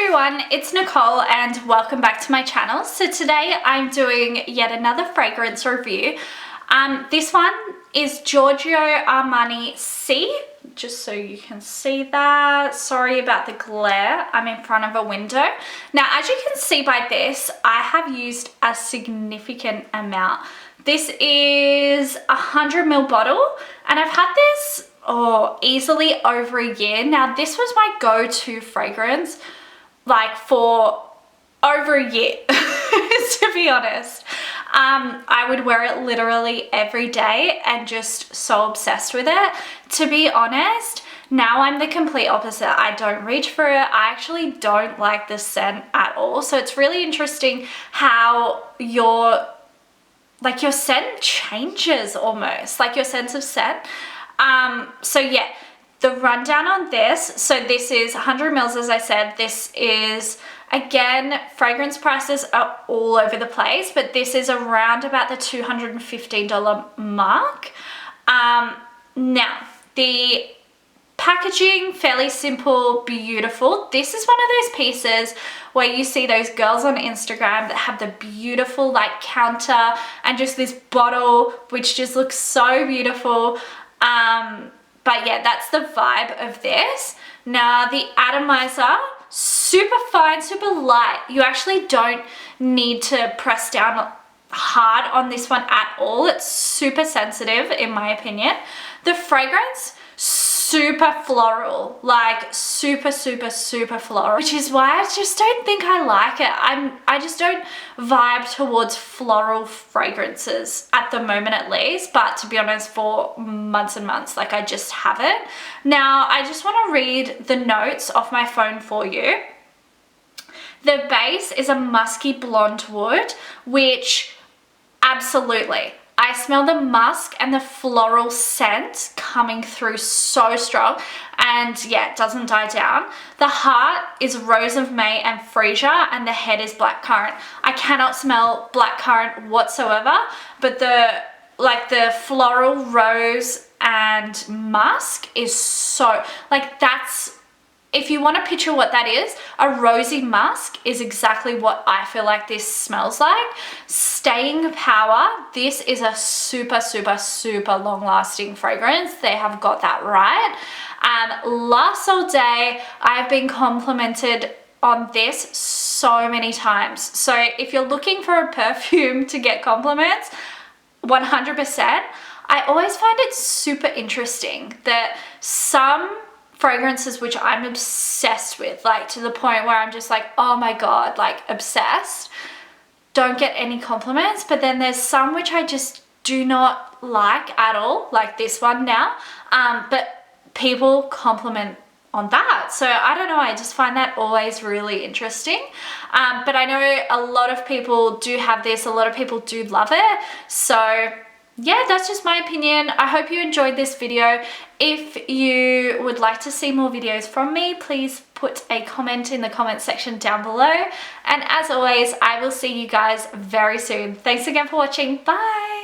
everyone, it's Nicole and welcome back to my channel. So today I'm doing yet another fragrance review. This one is Giorgio Armani Si, just so you can see that. Sorry about the glare, I'm in front of a window. Now as you can see by this, I have used a significant amount. This is a 100ml bottle and I've had this easily over a year. Now this was my go-to fragrance like for over a year to be honest. I would wear it literally every day and just so obsessed with it. To be honest, now I'm the complete opposite. I don't reach for it. I actually don't like the scent at all. So it's really interesting how your scent changes almost, like your sense of scent. So yeah, the rundown on this. So this is 100 mils, as I said. This is, again, fragrance prices are all over the place, but this is around about the $215 mark. Now, the packaging, fairly simple, beautiful. This is one of those pieces where you see those girls on Instagram that have the beautiful like counter and just this bottle which just looks so beautiful. But yeah, that's the vibe of this. Now the atomizer, super fine, super light. You actually don't need to press down hard on this one at all. It's super sensitive in my opinion. The fragrance, super floral, like super floral, which is why I just don't think I like it. I just don't vibe towards floral fragrances at the moment at least, but to be honest, for months and months, like I just haven't. Now I just want to read the notes off my phone for you. The base is a musky blonde wood, which absolutely, I smell the musk and the floral scent coming through so strong, and yeah, it doesn't die down. The heart is rose of May and freesia, and the head is blackcurrant. I cannot smell blackcurrant whatsoever, but the floral rose and musk is so, like, that's, if you want to picture what that is, a rosy musk is exactly what I feel like this smells like. Staying power, this is a super long lasting fragrance. They have got that right. Lasts all day. I've been complimented on this so many times. So if you're looking for a perfume to get compliments, 100%. I always find it super interesting that some fragrances which I'm obsessed with, like to the point where I'm just like, oh my god, like obsessed, don't get any compliments. But then there's some which I just do not like at all, like this one now, but people compliment on that. So I don't know, I just find that always really interesting. But I know a lot of people do have this, a lot of people do love it. So yeah, that's just my opinion. I hope you enjoyed this video. If you would like to see more videos from me, please put a comment in the comment section down below. And as always, I will see you guys very soon. Thanks again for watching. Bye.